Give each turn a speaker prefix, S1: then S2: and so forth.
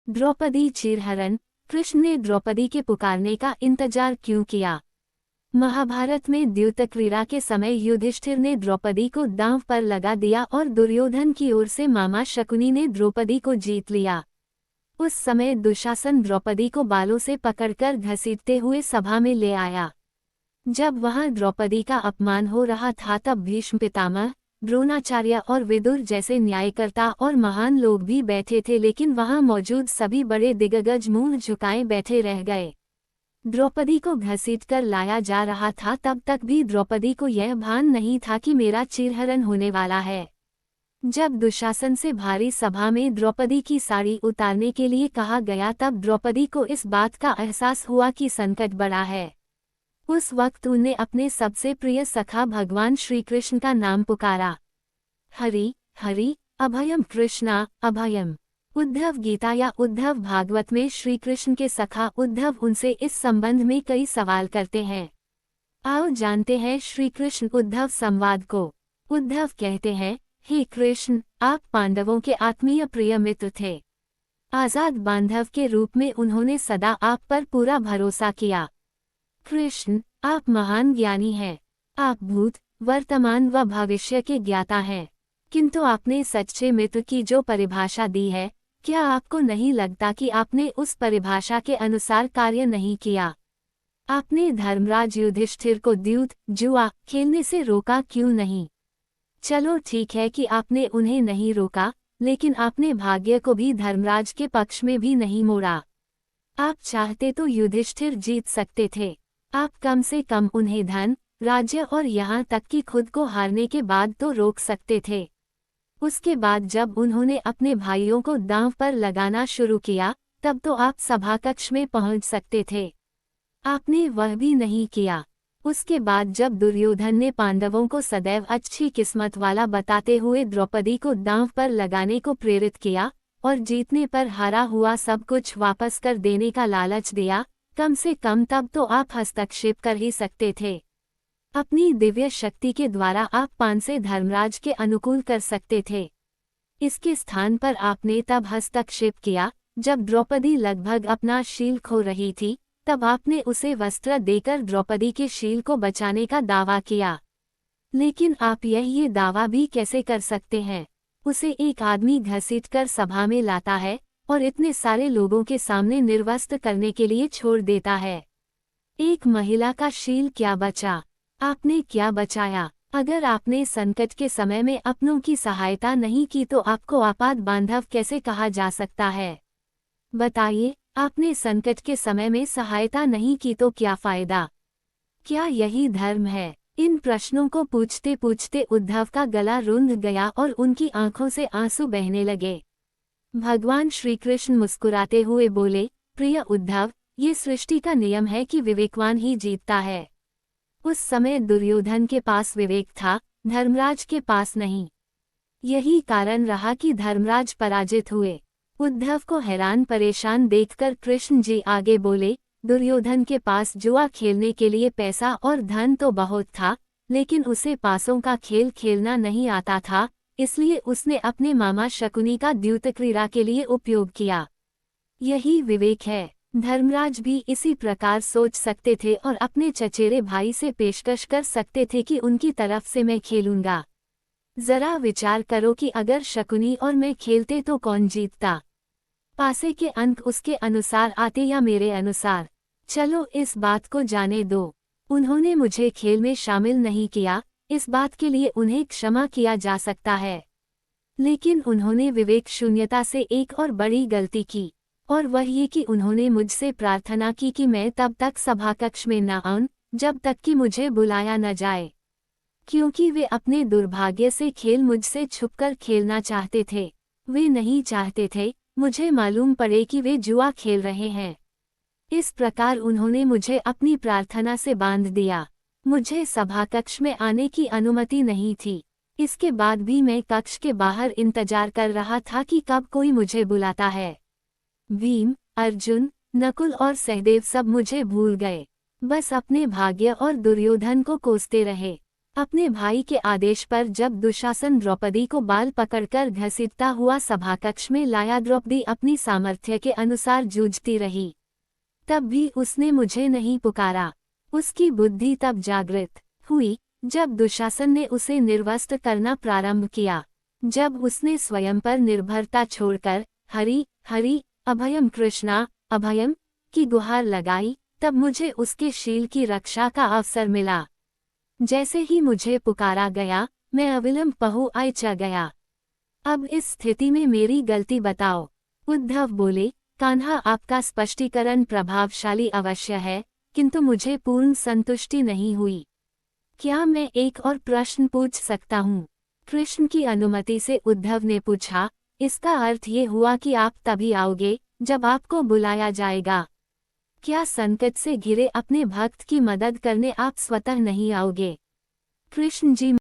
S1: द्रौपदी चीरहरण। कृष्ण ने द्रौपदी के पुकारने का इंतजार क्यों किया? महाभारत में द्यूतक्रीड़ा के समय युधिष्ठिर ने द्रौपदी को दांव पर लगा दिया और दुर्योधन की ओर से मामा शकुनी ने द्रौपदी को जीत लिया। उस समय दुशासन द्रौपदी को बालों से पकड़कर घसीटते हुए सभा में ले आया। जब वहां द्रौपदी का अपमान हो रहा था तब भीष्म पितामह, द्रोणाचार्य और विदुर जैसे न्यायकर्ता और महान लोग भी बैठे थे, लेकिन वहां मौजूद सभी बड़े दिग्गज मुंह झुकाए बैठे रह गए। द्रौपदी को घसीटकर लाया जा रहा था, तब तक भी द्रौपदी को यह भान नहीं था कि मेरा चीरहरण होने वाला है। जब दुशासन से भारी सभा में द्रौपदी की साड़ी उतारने के लिए कहा गया तब द्रौपदी को इस बात का एहसास हुआ कि संकट बड़ा है। उस वक्त उन्हें अपने सबसे प्रिय सखा भगवान श्री कृष्ण का नाम पुकारा। हरि हरि अभयम कृष्णा अभयम। उद्धव गीता या उद्धव भागवत में श्री कृष्ण के सखा उद्धव उनसे इस संबंध में कई सवाल करते हैं। आओ जानते हैं श्री कृष्ण उद्धव संवाद को। उद्धव कहते हैं, हे कृष्ण, आप पांडवों के आत्मीय प्रिय मित्र थे। आजाद बांधव के रूप में उन्होंने सदा आप पर पूरा भरोसा किया। कृष्ण, आप महान ज्ञानी हैं। आप भूत, वर्तमान व भविष्य के ज्ञाता हैं। किंतु आपने सच्चे मित्र की जो परिभाषा दी है, क्या आपको नहीं लगता कि आपने उस परिभाषा के अनुसार कार्य नहीं किया? आपने धर्मराज युधिष्ठिर को द्यूत, जुआ खेलने से रोका क्यों नहीं? चलो ठीक है कि आपने उन्हें नहीं रोका, लेकिन आपने भाग्य को भी धर्मराज के पक्ष में भी नहीं मोड़ा। आप चाहते तो युधिष्ठिर जीत सकते थे। आप कम से कम उन्हें धन, राज्य और यहाँ तक कि खुद को हारने के बाद तो रोक सकते थे। उसके बाद जब उन्होंने अपने भाइयों को दांव पर लगाना शुरू किया, तब तो आप सभाकक्ष में पहुंच सकते थे। आपने वह भी नहीं किया। उसके बाद जब दुर्योधन ने पांडवों को सदैव अच्छी किस्मत वाला बताते हुए द्रौपदी को दांव पर लगाने को प्रेरित किया और जीतने पर हारा हुआ सब कुछ वापस कर देने का लालच दिया, कम से कम तब तो आप हस्तक्षेप कर ही सकते थे। अपनी दिव्य शक्ति के द्वारा आप पांसे धर्मराज के अनुकूल कर सकते थे। इसके स्थान पर आपने तब हस्तक्षेप किया जब द्रौपदी लगभग अपना शील खो रही थी, तब आपने उसे वस्त्र देकर द्रौपदी के शील को बचाने का दावा किया। लेकिन आप ये दावा भी कैसे कर सकते हैं? उसे एक आदमी घसीटकर सभा में लाता है और इतने सारे लोगों के सामने निर्वस्त्र करने के लिए छोड़ देता है। एक महिला का शील क्या बचा? आपने क्या बचाया? अगर आपने संकट के समय में अपनों की सहायता नहीं की तो आपको आपात बांधव कैसे कहा जा सकता है? बताइए, आपने संकट के समय में सहायता नहीं की तो क्या फायदा? क्या यही धर्म है? इन प्रश्नों को पूछते पूछते उद्धव का गला रुंध गया और उनकी आंखों से आंसू बहने लगे। भगवान श्री कृष्ण मुस्कुराते हुए बोले, प्रिय उद्धव, ये सृष्टि का नियम है कि विवेकवान ही जीतता है। उस समय दुर्योधन के पास विवेक था, धर्मराज के पास नहीं। यही कारण रहा कि धर्मराज पराजित हुए। उद्धव को हैरान परेशान देखकर कृष्ण जी आगे बोले, दुर्योधन के पास जुआ खेलने के लिए पैसा और धन तो बहुत था, लेकिन उसे पासों का खेल खेलना नहीं आता था, इसलिए उसने अपने मामा शकुनी का द्यूतक्रीड़ा के लिए उपयोग किया। यही विवेक है। धर्मराज भी इसी प्रकार सोच सकते थे और अपने चचेरे भाई से पेशकश कर सकते थे कि उनकी तरफ से मैं खेलूंगा। जरा विचार करो कि अगर शकुनी और मैं खेलते तो कौन जीतता? पासे के अंक उसके अनुसार आते या मेरे अनुसार? चलो इस बात को जाने दो। उन्होंने मुझे खेल में शामिल नहीं किया, इस बात के लिए उन्हें क्षमा किया जा सकता है। लेकिन उन्होंने विवेक शून्यता से एक और बड़ी गलती की, और वह ये कि उन्होंने मुझसे प्रार्थना की कि मैं तब तक सभाकक्ष में न आऊं जब तक कि मुझे बुलाया न जाए, क्योंकि वे अपने दुर्भाग्य से खेल मुझसे छुपकर खेलना चाहते थे। वे नहीं चाहते थे मुझे मालूम पड़े कि वे जुआ खेल रहे हैं। इस प्रकार उन्होंने मुझे अपनी प्रार्थना से बांध दिया। मुझे सभाकक्ष में आने की अनुमति नहीं थी। इसके बाद भी मैं कक्ष के बाहर इंतजार कर रहा था कि कब कोई मुझे बुलाता है। भीम, अर्जुन, नकुल और सहदेव सब मुझे भूल गए, बस अपने भाग्य और दुर्योधन को कोसते रहे। अपने भाई के आदेश पर जब दुशासन द्रौपदी को बाल पकड़कर घसीटता हुआ सभाकक्ष में लाया, द्रौपदी अपनी सामर्थ्य के अनुसार जूझती रही। तब भी उसने मुझे नहीं पुकारा। उसकी बुद्धि तब जागृत हुई जब दुशासन ने उसे निर्वस्त्र करना प्रारंभ किया। जब उसने स्वयं पर निर्भरता छोड़कर हरि हरि अभयम कृष्णा अभयम की गुहार लगाई, तब मुझे उसके शील की रक्षा का अवसर मिला। जैसे ही मुझे पुकारा गया, मैं अविलंब पहुँच गया। अब इस स्थिति में मेरी गलती बताओ। उद्धव बोले, कान्हा, आपका स्पष्टीकरण प्रभावशाली अवश्य है, किंतु मुझे पूर्ण संतुष्टि नहीं हुई। क्या मैं एक और प्रश्न पूछ सकता हूँ? कृष्ण की अनुमति से उद्धव ने पूछा। इसका अर्थ ये हुआ कि आप तभी आओगे जब आपको बुलाया जाएगा। क्या संकट से घिरे अपने भक्त की मदद करने आप स्वतः नहीं आओगे? कृष्ण जी